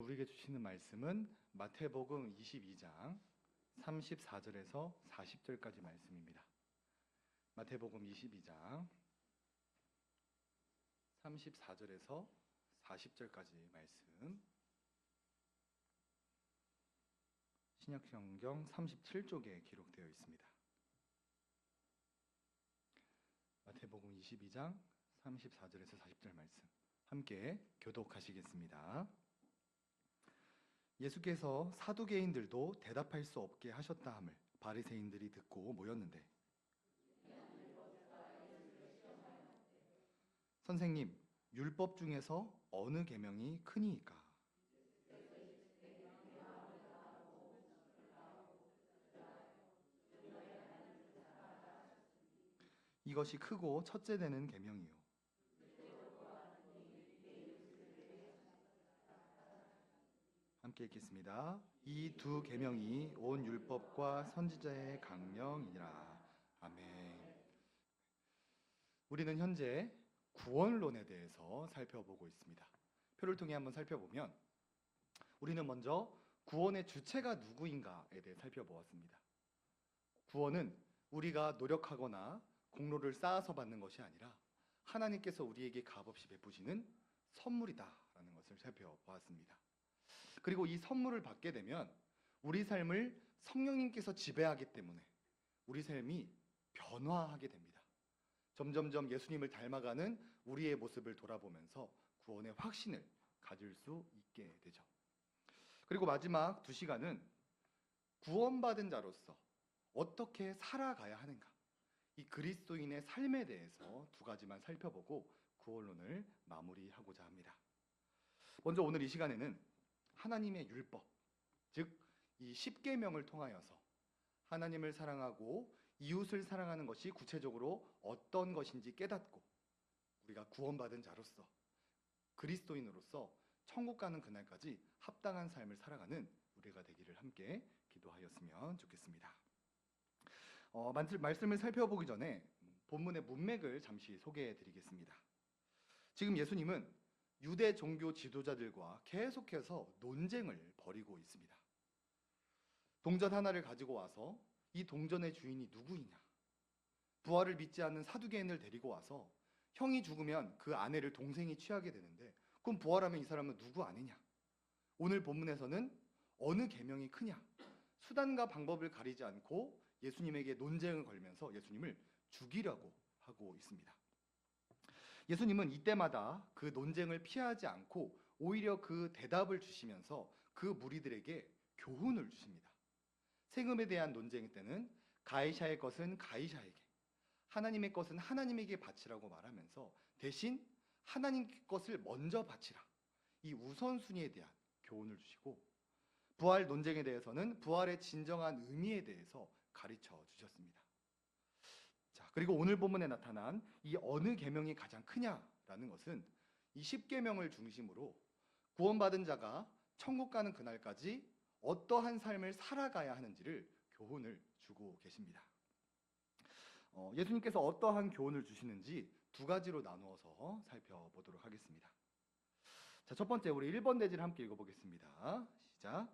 우리에게 주시는 말씀은 마태복음 22장 34절에서 40절까지 말씀입니다. 마태복음 22장 34절에서 40절까지 말씀. 신약성경 37쪽에 기록되어 있습니다. 마태복음 22장 34절에서 40절 말씀 함께 교독하시겠습니다. 예수께서 사두개인들도 대답할 수 없게 하셨다 함을 바리새인들이 듣고 모였는데, 선생님, 율법 중에서 어느 계명이 크니이까? 이것이 크고 첫째 되는 계명이요. 함께 읽겠습니다. 이 두 계명이 온 율법과 선지자의 강령이니라. 아멘. 우리는 현재 구원론에 대해서 살펴보고 있습니다. 표를 통해 한번 살펴보면 우리는 먼저 구원의 주체가 누구인가에 대해 살펴보았습니다. 구원은 우리가 노력하거나 공로를 쌓아서 받는 것이 아니라 하나님께서 우리에게 값없이 베푸시는 선물이다라는 것을 살펴보았습니다. 그리고 이 선물을 받게 되면 우리 삶을 성령님께서 지배하기 때문에 우리 삶이 변화하게 됩니다. 점점점 예수님을 닮아가는 우리의 모습을 돌아보면서 구원의 확신을 가질 수 있게 되죠. 그리고 마지막 2시간은 구원받은 자로서 어떻게 살아가야 하는가, 이 그리스도인의 삶에 대해서 2가지만 살펴보고 구원론을 마무리하고자 합니다. 먼저 오늘 이 시간에는 하나님의 율법, 즉 이 10계명을 통하여서 하나님을 사랑하고 이웃을 사랑하는 것이 구체적으로 어떤 것인지 깨닫고 우리가 구원받은 자로서 그리스도인으로서 천국 가는 그날까지 합당한 삶을 살아가는 우리가 되기를 함께 기도하였으면 좋겠습니다. 말씀을 살펴보기 전에 본문의 문맥을 잠시 소개해 드리겠습니다. 지금 예수님은 유대 종교 지도자들과 계속해서 논쟁을 벌이고 있습니다. 동전 하나를 가지고 와서 이 동전의 주인이 누구이냐, 부활을 믿지 않는 사두개인을 데리고 와서 형이 죽으면 그 아내를 동생이 취하게 되는데 그럼 부활하면 이 사람은 누구 아니냐, 오늘 본문에서는 어느 계명이 크냐, 수단과 방법을 가리지 않고 예수님에게 논쟁을 걸면서 예수님을 죽이려고 하고 있습니다. 예수님은 이때마다 그 논쟁을 피하지 않고 오히려 그 대답을 주시면서 그 무리들에게 교훈을 주십니다. 세금에 대한 논쟁 때는 가이사의 것은 가이사에게, 하나님의 것은 하나님에게 바치라고 말하면서 대신 하나님 것을 먼저 바치라, 이 우선순위에 대한 교훈을 주시고, 부활 논쟁에 대해서는 부활의 진정한 의미에 대해서 가르쳐 주셨습니다. 자, 그리고 오늘 본문에 나타난 이 어느 계명이 가장 크냐라는 것은 이 10계명을 중심으로 구원받은 자가 천국 가는 그날까지 어떠한 삶을 살아가야 하는지를 교훈을 주고 계십니다. 예수님께서 어떠한 교훈을 주시는지 2가지로 나누어서 살펴보도록 하겠습니다. 자, 첫 번째, 우리 1번 대지를 함께 읽어보겠습니다. 시작.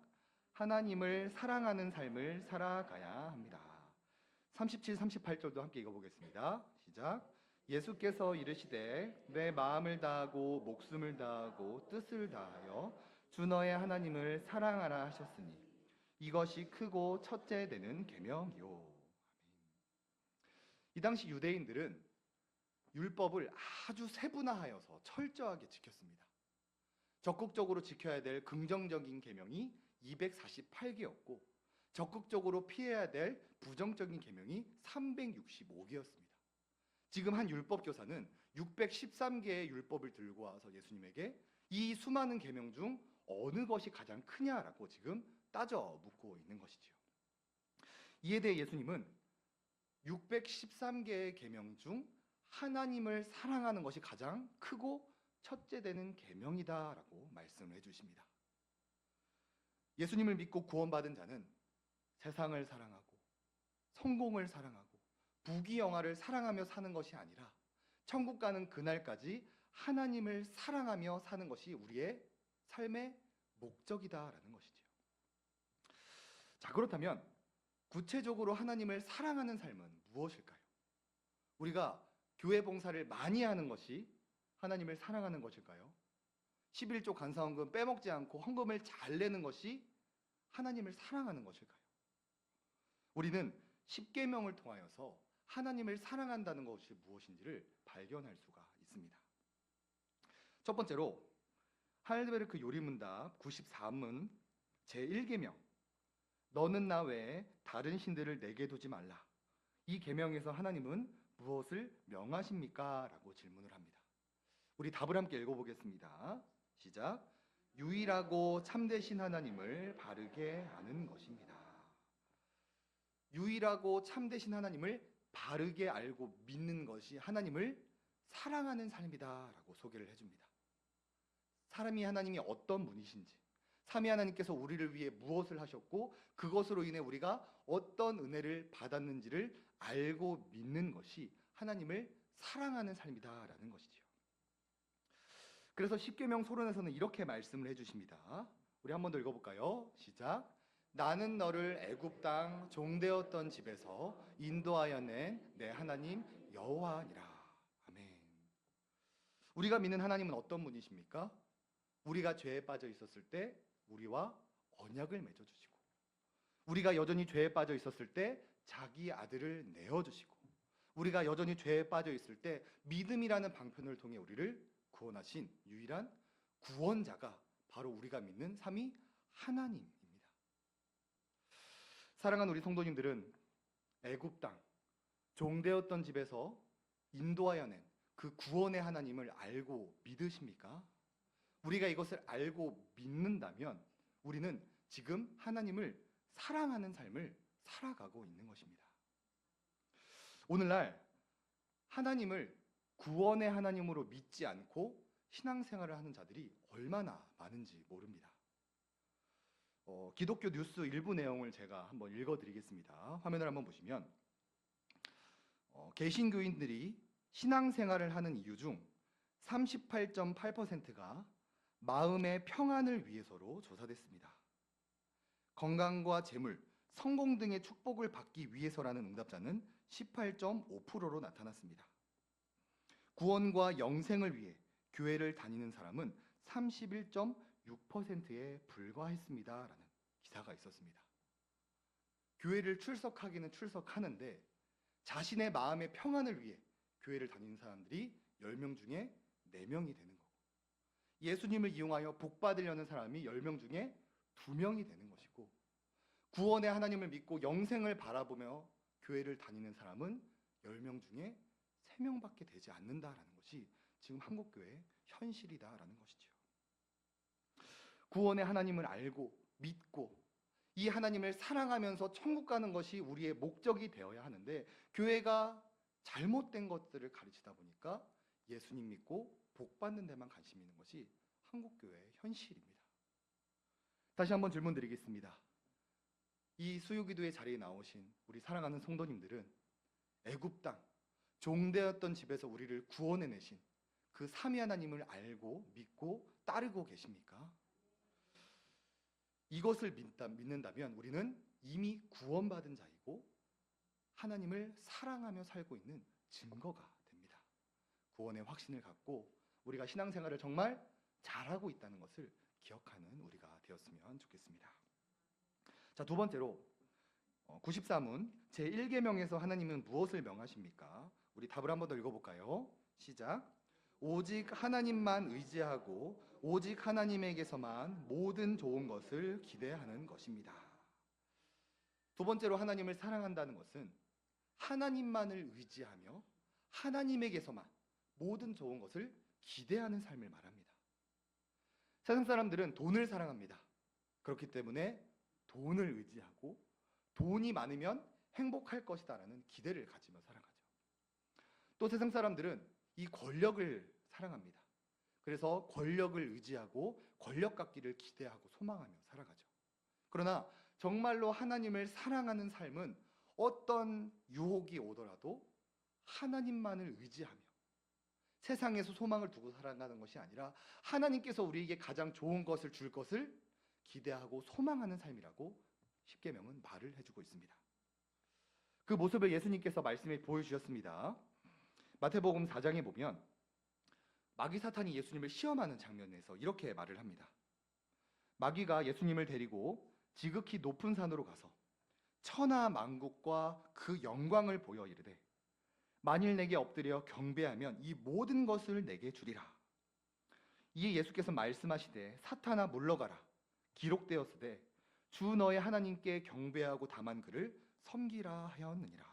하나님을 사랑하는 삶을 살아가야 합니다. 37, 38절도 함께 읽어보겠습니다. 시작. 예수께서 이르시되 내 마음을 다하고 목숨을 다하고 뜻을 다하여 주 너의 하나님을 사랑하라 하셨으니 이것이 크고 첫째 되는 계명이요. 이 당시 유대인들은 율법을 아주 세분화하여서 철저하게 지켰습니다. 적극적으로 지켜야 될 긍정적인 계명이 248개였고 적극적으로 피해야 될 부정적인 계명이 365개였습니다. 지금 한 율법 교사는 613개의 율법을 들고 와서 예수님에게 이 수많은 계명 중 어느 것이 가장 크냐라고 지금 따져 묻고 있는 것이지요. 이에 대해 예수님은 613개의 계명 중 하나님을 사랑하는 것이 가장 크고 첫째 되는 계명이다라고 말씀을 해주십니다. 예수님을 믿고 구원받은 자는 세상을 사랑하고 성공을 사랑하고 부귀영화를 사랑하며 사는 것이 아니라 천국 가는 그날까지 하나님을 사랑하며 사는 것이 우리의 삶의 목적이다라는 것이지요. 자, 그렇다면 구체적으로 하나님을 사랑하는 삶은 무엇일까요? 우리가 교회 봉사를 많이 하는 것이 하나님을 사랑하는 것일까요? 11조 간사헌금 빼먹지 않고 헌금을 잘 내는 것이 하나님을 사랑하는 것일까요? 우리는 십계명을 통하여서 하나님을 사랑한다는 것이 무엇인지를 발견할 수가 있습니다. 첫 번째로 하이델베르크 요리문답 94문 제1계명 너는 나 외에 다른 신들을 내게 두지 말라. 이 계명에서 하나님은 무엇을 명하십니까? 라고 질문을 합니다. 우리 답을 함께 읽어보겠습니다. 시작. 유일하고 참되신 하나님을 바르게 아는 것입니다. 유일하고 참되신 하나님을 바르게 알고 믿는 것이 하나님을 사랑하는 삶이다 라고 소개를 해줍니다. 사람이 하나님이 어떤 분이신지, 삼위 하나님께서 우리를 위해 무엇을 하셨고 그것으로 인해 우리가 어떤 은혜를 받았는지를 알고 믿는 것이 하나님을 사랑하는 삶이다라는 것이지요. 그래서 십계명 소론에서는 이렇게 말씀을 해주십니다. 우리 한 번 더 읽어볼까요? 시작. 나는 너를 애굽 땅 종되었던 집에서 인도하여 낸 내 하나님 여호와니라. 아멘. 우리가 믿는 하나님은 어떤 분이십니까? 우리가 죄에 빠져 있었을 때 우리와 언약을 맺어주시고, 우리가 여전히 죄에 빠져 있었을 때 자기 아들을 내어주시고, 우리가 여전히 죄에 빠져 있을 때 믿음이라는 방편을 통해 우리를 구원하신 유일한 구원자가 바로 우리가 믿는 삼위 하나님입니다. 사랑하는 우리 성도님들은 애굽 땅 종되었던 집에서 인도하여 낸 그 구원의 하나님을 알고 믿으십니까? 우리가 이것을 알고 믿는다면 우리는 지금 하나님을 사랑하는 삶을 살아가고 있는 것입니다. 오늘날 하나님을 구원의 하나님으로 믿지 않고 신앙생활을 하는 자들이 얼마나 많은지 모릅니다. 기독교 뉴스 일부 내용을 제가 한번 읽어드리겠습니다. 화면을 한번 보시면 개신교인들이 신앙생활을 하는 이유 중 38.8%가 마음의 평안을 위해서로 조사됐습니다. 건강과 재물, 성공 등의 축복을 받기 위해서라는 응답자는 18.5%로 나타났습니다. 구원과 영생을 위해 교회를 다니는 사람은 31.6%에 불과했습니다라는 기사가 있었습니다. 교회를 출석하기는 출석하는데 자신의 마음의 평안을 위해 교회를 다니는 사람들이 10명 중에 4명이 되는 거고, 예수님을 이용하여 복 받으려는 사람이 10명 중에 2명이 되는 것이고, 구원의 하나님을 믿고 영생을 바라보며 교회를 다니는 사람은 10명 중에 3명밖에 되지 않는다라는 것이 지금 한국교회의 현실이다라는 것이죠. 구원의 하나님을 알고 믿고 이 하나님을 사랑하면서 천국 가는 것이 우리의 목적이 되어야 하는데, 교회가 잘못된 것들을 가르치다 보니까 예수님 믿고 복 받는 데만 관심 있는 것이 한국교회의 현실입니다. 다시 한번 질문 드리겠습니다. 이 수요기도의 자리에 나오신 우리 사랑하는 성도님들은 애굽 땅 종되었던 집에서 우리를 구원해내신 그 삼위 하나님을 알고 믿고 따르고 계십니까? 이것을 믿는다면 우리는 이미 구원받은 자이고 하나님을 사랑하며 살고 있는 증거가 됩니다. 구원의 확신을 갖고 우리가 신앙생활을 정말 잘하고 있다는 것을 기억하는 우리가 되었으면 좋겠습니다. 자, 두 번째로 94문 제1계명에서 하나님은 무엇을 명하십니까? 우리 답을 한 번 더 읽어볼까요? 시작. 오직 하나님만 의지하고 오직 하나님에게서만 모든 좋은 것을 기대하는 것입니다. 두 번째로 하나님을 사랑한다는 것은 하나님만을 의지하며 하나님에게서만 모든 좋은 것을 기대하는 삶을 말합니다. 세상 사람들은 돈을 사랑합니다. 그렇기 때문에 돈을 의지하고 돈이 많으면 행복할 것이다라는 기대를 가지며 살아가죠. 또 세상 사람들은 이 권력을 사랑합니다. 그래서 권력을 의지하고 권력 갖기를 기대하고 소망하며 살아가죠. 그러나 정말로 하나님을 사랑하는 삶은 어떤 유혹이 오더라도 하나님만을 의지하며 세상에서 소망을 두고 살아가는 것이 아니라 하나님께서 우리에게 가장 좋은 것을 줄 것을 기대하고 소망하는 삶이라고 십계명은 말을 해주고 있습니다. 그 모습을 예수님께서 말씀에 보여주셨습니다. 마태복음 4장에 보면 마귀 사탄이 예수님을 시험하는 장면에서 이렇게 말을 합니다. 마귀가 예수님을 데리고 지극히 높은 산으로 가서 천하 만국과 그 영광을 보여 이르되 만일 내게 엎드려 경배하면 이 모든 것을 내게 주리라. 이에 예수께서 말씀하시되 사탄아 물러가라. 기록되었으되 주 너의 하나님께 경배하고 다만 그를 섬기라 하였느니라.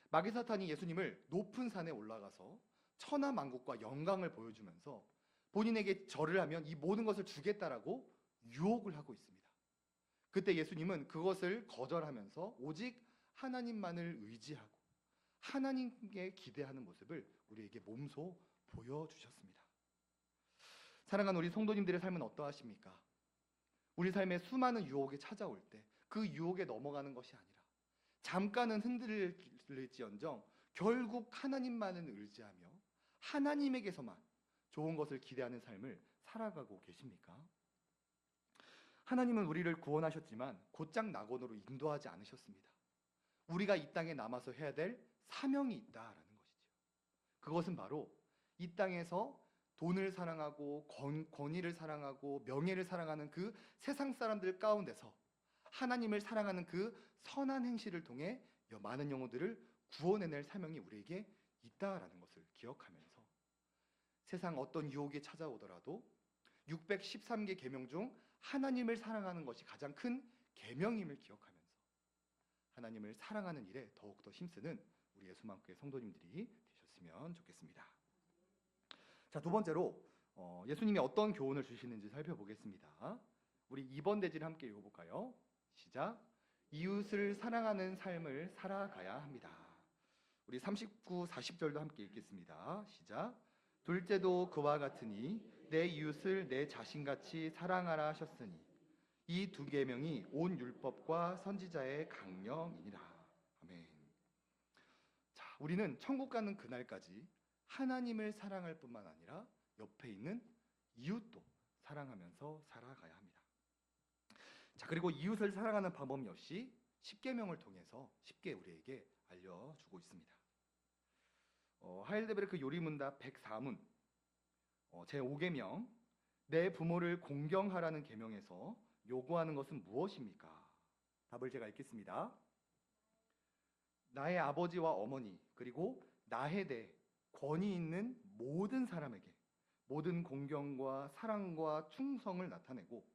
마귀 사탄이 예수님을 높은 산에 올라가서 천하 만국과 영광을 보여주면서 본인에게 절을 하면 이 모든 것을 주겠다라고 유혹을 하고 있습니다. 그때 예수님은 그것을 거절하면서 오직 하나님만을 의지하고 하나님께 기대하는 모습을 우리에게 몸소 보여주셨습니다. 사랑하는 우리 성도님들의 삶은 어떠하십니까? 우리 삶에 수많은 유혹이 찾아올 때 그 유혹에 넘어가는 것이 아니라 잠깐은 흔들릴지언정 결국 하나님만을 의지하며 하나님에게서만 좋은 것을 기대하는 삶을 살아가고 계십니까? 하나님은 우리를 구원하셨지만 곧장 낙원으로 인도하지 않으셨습니다. 우리가 이 땅에 남아서 해야 될 사명이 있다라는 것이죠. 그것은 바로 이 땅에서 돈을 사랑하고 권위를 사랑하고 명예를 사랑하는 그 세상 사람들 가운데서 하나님을 사랑하는 그 선한 행실을 통해 많은 영혼들을 구원해낼 사명이 우리에게 있다라는 것을 기억하면서 세상 어떤 유혹이 찾아오더라도 613개 계명 중 하나님을 사랑하는 것이 가장 큰 계명임을 기억하면서 하나님을 사랑하는 일에 더욱더 힘쓰는 우리 예수만교회 성도님들이 되셨으면 좋겠습니다. 자, 두 번째로 예수님이 어떤 교훈을 주시는지 살펴보겠습니다. 우리 2번 대지를 함께 읽어볼까요? 시작. 이웃을 사랑하는 삶을 살아가야 합니다. 우리 39, 40절도 함께 읽겠습니다. 시작. 둘째도 그와 같으니 내 이웃을 내 자신같이 사랑하라 하셨으니 이 두 계명이 온 율법과 선지자의 강령이니라. 아멘. 자, 우리는 천국 가는 그날까지 하나님을 사랑할 뿐만 아니라 옆에 있는 이웃도 사랑하면서 살아가야 합니다. 자, 그리고 이웃을 사랑하는 방법 역시 십계명을 통해서 쉽게 우리에게 알려주고 있습니다. 하일데베르크 요리문답 104문 제5계명 내 부모를 공경하라는 계명에서 요구하는 것은 무엇입니까? 답을 제가 읽겠습니다. 나의 아버지와 어머니 그리고 나에 대해 권위 있는 모든 사람에게 모든 공경과 사랑과 충성을 나타내고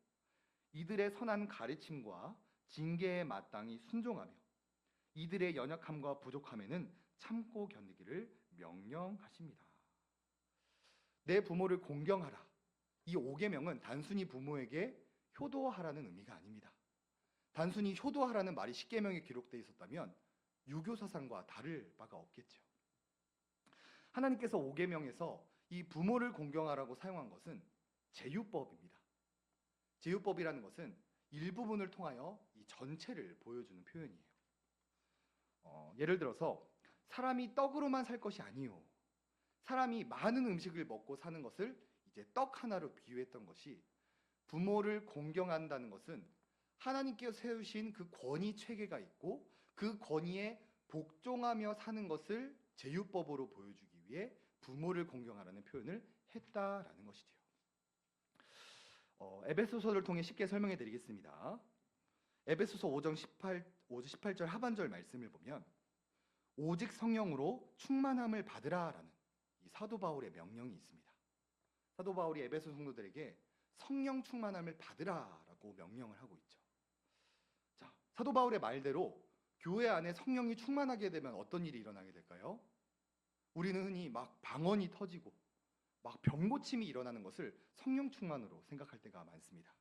이들의 선한 가르침과 징계에 마땅히 순종하며 이들의 연약함과 부족함에는 참고 견디기를 명령하십니다. 내 부모를 공경하라. 이 5계명은 단순히 부모에게 효도하라는 의미가 아닙니다. 단순히 효도하라는 말이 10계명에 기록되어 있었다면 유교 사상과 다를 바가 없겠죠. 하나님께서 5계명에서 이 부모를 공경하라고 사용한 것은 제유법입니다. 제유법이라는 것은 일부분을 통하여 이 전체를 보여주는 표현이에요. 예를 들어서 사람이 떡으로만 살 것이 아니요. 사람이 많은 음식을 먹고 사는 것을 이제 떡 하나로 비유했던 것이 부모를 공경한다는 것은 하나님께서 세우신 그 권위 체계가 있고 그 권위에 복종하며 사는 것을 제유법으로 보여주기 위해 부모를 공경하라는 표현을 했다라는 것이죠. 에베소서를 통해 쉽게 설명해 드리겠습니다. 에베소서 5장 18절 하반절 말씀을 보면 오직 성령으로 충만함을 받으라라는 이 사도 바울의 명령이 있습니다. 사도 바울이 에베소 성도들에게 성령 충만함을 받으라라고 명령을 하고 있죠. 자, 사도 바울의 말대로 교회 안에 성령이 충만하게 되면 어떤 일이 일어나게 될까요? 우리는 흔히 막 방언이 터지고 막 병고침이 일어나는 것을 성령 충만으로 생각할 때가 많습니다.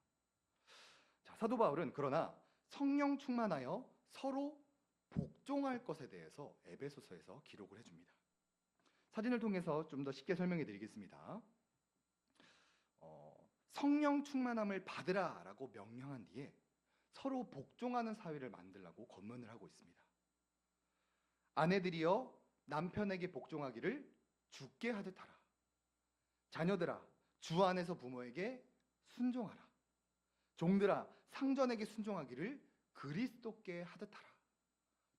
자, 사도 바울은 그러나 성령 충만하여 서로 복종할 것에 대해서 에베소서에서 기록을 해줍니다. 사진을 통해서 좀 더 쉽게 설명해 드리겠습니다. 성령 충만함을 받으라라고 명령한 뒤에 서로 복종하는 사회를 만들라고 권면을 하고 있습니다. 아내들이여 남편에게 복종하기를 주께 하듯 하라. 자녀들아 주 안에서 부모에게 순종하라. 종들아 상전에게 순종하기를 그리스도께 하듯하라.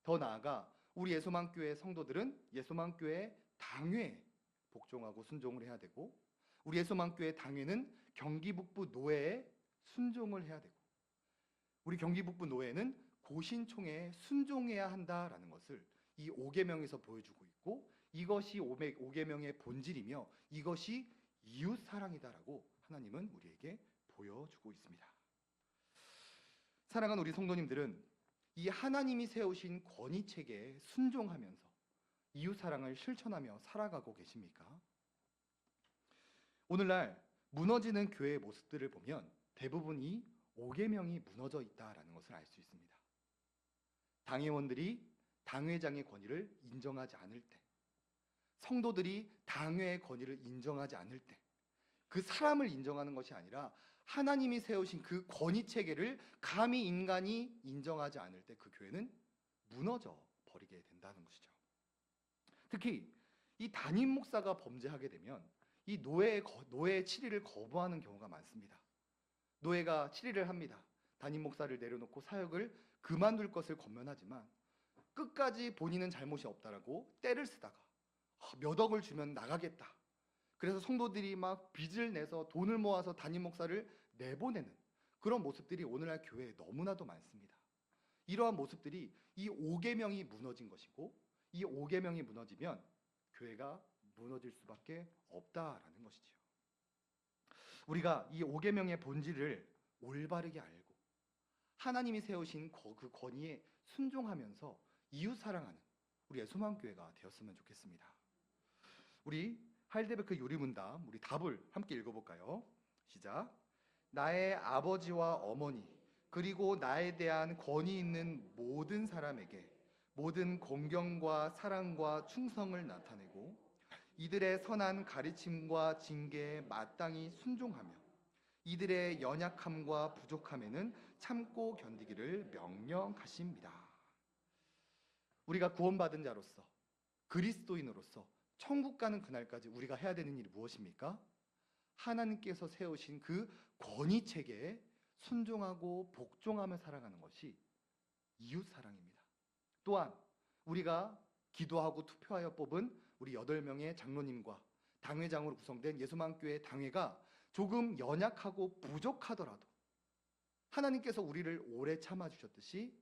더 나아가 우리 예수만교회 성도들은 예수만교회 당회에 복종하고 순종을 해야 되고, 우리 예수만교회 당회는 경기북부 노회에 순종을 해야 되고, 우리 경기북부 노회는 고신총회에 순종해야 한다라는 것을 이 5계명에서 보여주고 있고, 이것이 5계명의 본질이며 이것이 이웃사랑이다라고 하나님은 우리에게 보여주고 있습니다. 사랑하는 우리 성도님들은 이 하나님이 세우신 권위체계에 순종하면서 이웃사랑을 실천하며 살아가고 계십니까? 오늘날 무너지는 교회의 모습들을 보면 대부분 이 5계명이 무너져 있다라는 것을 알 수 있습니다. 당회원들이 당회장의 권위를 인정하지 않을 때, 성도들이 당회의 권위를 인정하지 않을 때, 그 사람을 인정하는 것이 아니라 하나님이 세우신 그 권위체계를 감히 인간이 인정하지 않을 때 그 교회는 무너져 버리게 된다는 것이죠. 특히 이 담임 목사가 범죄하게 되면 이 노예의 치리를 거부하는 경우가 많습니다. 노예가 치리를 합니다. 담임 목사를 내려놓고 사역을 그만둘 것을 권면하지만 끝까지 본인은 잘못이 없다라고 떼를 쓰다가 몇 억을 주면 나가겠다. 그래서 성도들이 막 빚을 내서 돈을 모아서 담임 목사를 내보내는 그런 모습들이 오늘날 교회에 너무나도 많습니다. 이러한 모습들이 이 5계명이 무너진 것이고, 이 5계명이 무너지면 교회가 무너질 수밖에 없다라는 것이지요. 우리가 이 5계명의 본질을 올바르게 알고 하나님이 세우신 그 권위에 순종하면서 이웃 사랑하는 우리 예수만교회가 되었으면 좋겠습니다. 우리 하일데베크 요리문답, 우리 답을 함께 읽어볼까요? 시작. 나의 아버지와 어머니 그리고 나에 대한 권위 있는 모든 사람에게 모든 공경과 사랑과 충성을 나타내고 이들의 선한 가르침과 징계에 마땅히 순종하며 이들의 연약함과 부족함에는 참고 견디기를 명령하십니다. 우리가 구원받은 자로서, 그리스도인으로서 천국 가는 그날까지 우리가 해야 되는 일이 무엇입니까? 하나님께서 세우신 그 권위체계에 순종하고 복종하며 살아가는 것이 이웃사랑입니다. 또한 우리가 기도하고 투표하여 뽑은 우리 8명의 장로님과 당회장으로 구성된 예수만교회 당회가 조금 연약하고 부족하더라도 하나님께서 우리를 오래 참아주셨듯이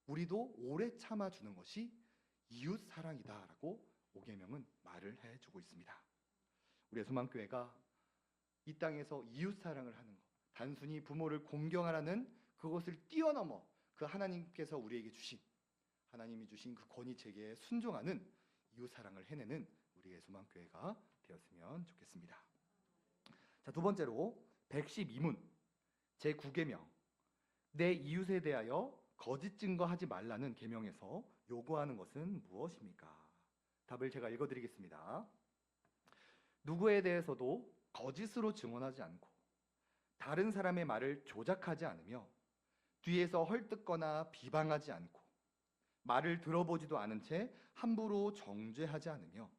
우리도 오래 참아주는 것이 이웃사랑이다라고 5계명은 말을 해주고 있습니다. 우리 예수만교회가 이 땅에서 이웃사랑을 하는 것, 단순히 부모를 공경하라는 그것을 뛰어넘어 그 하나님께서 우리에게 주신, 하나님이 주신 그 권위체계에 순종하는 이웃사랑을 해내는 우리 예수만교회가 되었으면 좋겠습니다. 자, 두 번째로 112문 제9계명 내 이웃에 대하여 거짓 증거하지 말라는 계명에서 요구하는 것은 무엇입니까? 답을 제가 읽어드리겠습니다. 누구에 대해서도 거짓으로 증언하지 않고 다른 사람의 말을 조작하지 않으며 뒤에서 헐뜯거나 비방하지 않고 말을 들어보지도 않은 채 함부로 정죄하지 않으며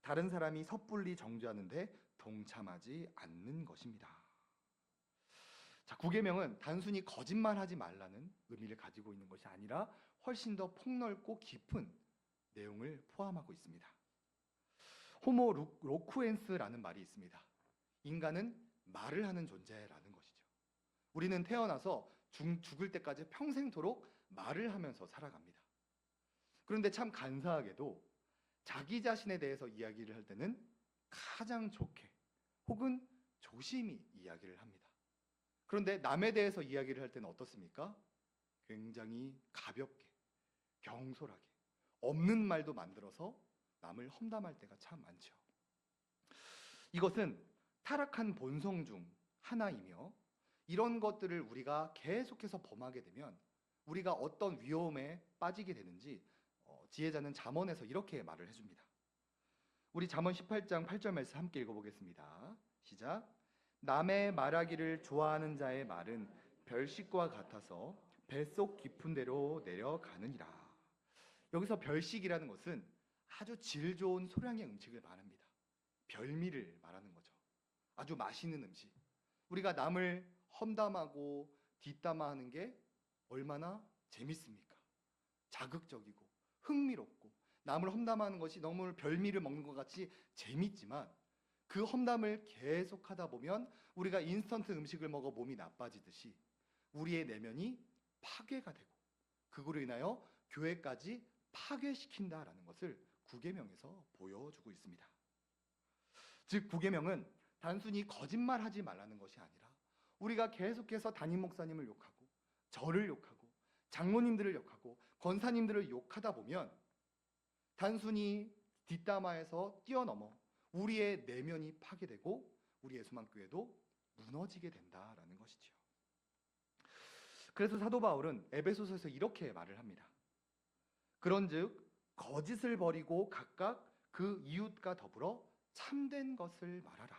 다른 사람이 섣불리 정죄하는데 동참하지 않는 것입니다. 자, 9계명은 단순히 거짓말하지 말라는 의미를 가지고 있는 것이 아니라 훨씬 더 폭넓고 깊은 내용을 포함하고 있습니다. 호모 로쿠엔스라는 말이 있습니다. 인간은 말을 하는 존재라는 것이죠. 우리는 태어나서 죽을 때까지 평생토록 말을 하면서 살아갑니다. 그런데 참 간사하게도 자기 자신에 대해서 이야기를 할 때는 가장 좋게 혹은 조심히 이야기를 합니다. 그런데 남에 대해서 이야기를 할 때는 어떻습니까? 굉장히 가볍게, 경솔하게, 없는 말도 만들어서 남을 험담할 때가 참 많죠. 이것은 타락한 본성 중 하나이며 이런 것들을 우리가 계속해서 범하게 되면 우리가 어떤 위험에 빠지게 되는지 지혜자는 잠언에서 이렇게 말을 해줍니다. 우리 잠언 18장 8절 말씀 함께 읽어보겠습니다. 시작. 남의 말하기를 좋아하는 자의 말은 별식과 같아서 뱃속 깊은 데로 내려가느니라. 여기서 별식이라는 것은 아주 질 좋은 소량의 음식을 말합니다. 별미를 말하는 거죠. 아주 맛있는 음식. 우리가 남을 험담하고 뒷담화하는 게 얼마나 재밌습니까? 자극적이고 흥미롭고 남을 험담하는 것이 너무 별미를 먹는 것 같이 재밌지만 그 험담을 계속하다 보면 우리가 인스턴트 음식을 먹어 몸이 나빠지듯이 우리의 내면이 파괴가 되고 그거로 인하여 교회까지 파괴시킨다라는 것을 구계명에서 보여주고 있습니다. 즉 구계명은 단순히 거짓말하지 말라는 것이 아니라 우리가 계속해서 담임 목사님을 욕하고 저를 욕하고 장로님들을 욕하고 권사님들을 욕하다 보면 단순히 뒷담화에서 뛰어넘어 우리의 내면이 파괴되고 우리 예수만교회도 무너지게 된다라는 것이죠. 그래서 사도 바울은 에베소서에서 이렇게 말을 합니다. 그런즉 거짓을 버리고 각각 그 이웃과 더불어 참된 것을 말하라.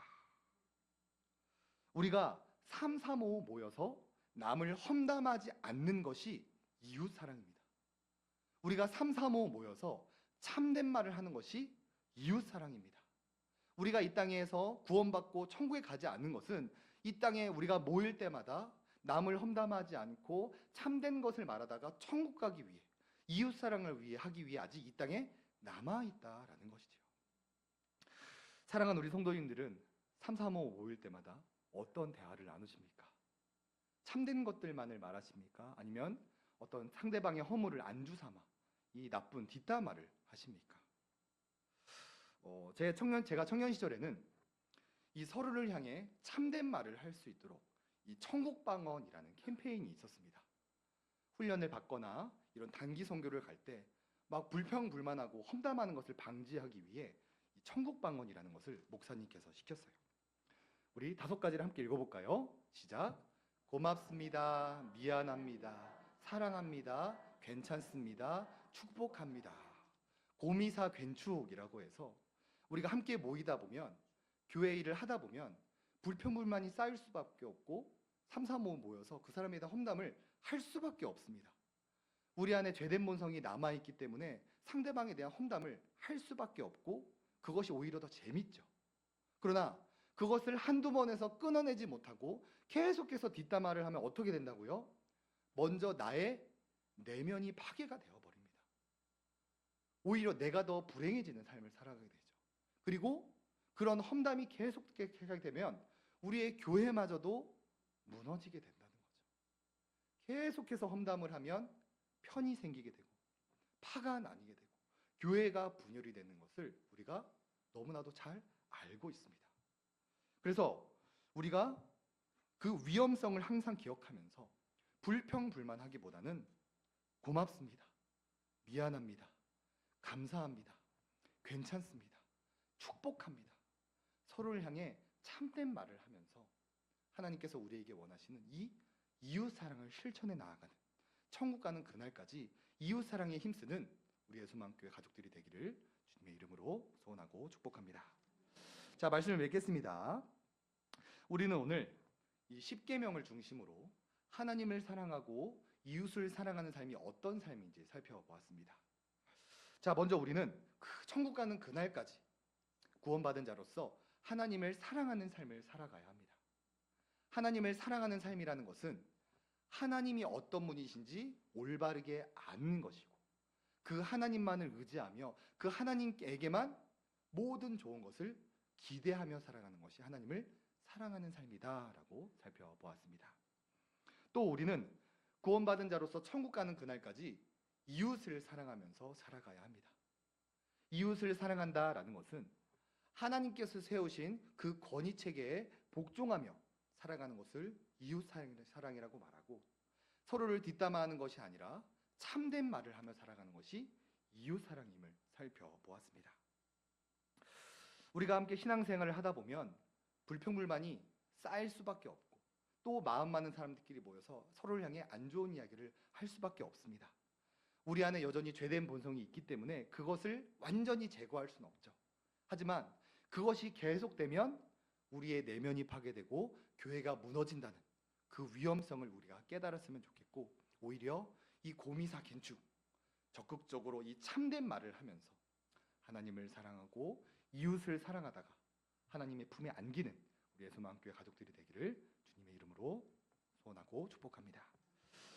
우리가 3, 3, 5 모여서 남을 험담하지 않는 것이 이웃 사랑입니다. 우리가 3, 3, 5 모여서 참된 말을 하는 것이 이웃 사랑입니다. 우리가 이 땅에서 구원받고 천국에 가지 않는 것은 이 땅에 우리가 모일 때마다 남을 험담하지 않고 참된 것을 말하다가 천국 가기 위해 이웃 사랑을 위해 하기 위해 아직 이 땅에 남아 있다라는 것이죠. 사랑하는 우리 성도님들은 3, 3, 5 모일 때마다 어떤 대화를 나누십니까? 참된 것들만을 말하십니까? 아니면 어떤 상대방의 허물을 안주 삼아 이 나쁜 뒷담화를 하십니까? 제가 청년 시절에는 이 서로를 향해 참된 말을 할 수 있도록 이 천국방언이라는 캠페인이 있었습니다. 훈련을 받거나 이런 단기 선교를 갈 때 막 불평불만하고 험담하는 것을 방지하기 위해 이 천국방언이라는 것을 목사님께서 시켰어요. 우리 5가지를 함께 읽어볼까요? 시작. 고맙습니다. 미안합니다. 사랑합니다. 괜찮습니다. 축복합니다. 고미사 괜축이라고 해서 우리가 함께 모이다 보면 교회 일을 하다 보면 불평불만이 쌓일 수밖에 없고 3, 4, 5 모여서 그 사람에 대한 험담을 할 수밖에 없습니다. 우리 안에 죄된 본성이 남아있기 때문에 상대방에 대한 험담을 할 수밖에 없고 그것이 오히려 더 재밌죠. 그러나 그것을 한두 번에서 끊어내지 못하고 계속해서 뒷담화를 하면 어떻게 된다고요? 먼저 나의 내면이 파괴가 되어버립니다. 오히려 내가 더 불행해지는 삶을 살아가게 되죠. 그리고 그런 험담이 계속하게 되면 우리의 교회마저도 무너지게 된다는 거죠. 계속해서 험담을 하면 편이 생기게 되고 파가 나뉘게 되고 교회가 분열이 되는 것을 우리가 너무나도 잘 알고 있습니다. 그래서 우리가 그 위험성을 항상 기억하면서 불평불만하기보다는 고맙습니다. 미안합니다. 감사합니다. 괜찮습니다. 축복합니다. 서로를 향해 참된 말을 하면서 하나님께서 우리에게 원하시는 이 이웃 사랑을 실천해 나아가는 천국 가는 그날까지 이웃 사랑에 힘쓰는 우리 예수만교회 가족들이 되기를 주님의 이름으로 소원하고 축복합니다. 자, 말씀을 맺겠습니다. 우리는 오늘 이 10계명을 중심으로 하나님을 사랑하고 이웃을 사랑하는 삶이 어떤 삶인지 살펴보았습니다. 자, 먼저 우리는 천국 가는 그날까지 구원받은 자로서 하나님을 사랑하는 삶을 살아가야 합니다. 하나님을 사랑하는 삶이라는 것은 하나님이 어떤 분이신지 올바르게 아는 것이고 그 하나님만을 의지하며 그 하나님에게만 모든 좋은 것을 기대하며 살아가는 것이 하나님을 사랑하는 삶이다라고 살펴보았습니다. 또 우리는 구원받은 자로서 천국 가는 그날까지 이웃을 사랑하면서 살아가야 합니다. 이웃을 사랑한다라는 것은 하나님께서 세우신 그 권위체계에 복종하며 살아가는 것을 이웃 사랑이라고 말하고 서로를 뒷담화하는 것이 아니라 참된 말을 하며 살아가는 것이 이웃 사랑임을 살펴보았습니다. 우리가 함께 신앙생활을 하다 보면 불평불만이 쌓일 수밖에 없고 또 마음 많은 사람들끼리 모여서 서로를 향해 안 좋은 이야기를 할 수밖에 없습니다. 우리 안에 여전히 죄된 본성이 있기 때문에 그것을 완전히 제거할 수는 없죠. 하지만 그것이 계속되면 우리의 내면이 파괴되고 교회가 무너진다는 그 위험성을 우리가 깨달았으면 좋겠고 오히려 이 고미사 긴축 적극적으로 이 참된 말을 하면서 하나님을 사랑하고 이웃을 사랑하다가 하나님의 품에 안기는 우리 예수만교회 가족들이 되기를 주님의 이름으로 소원하고 축복합니다.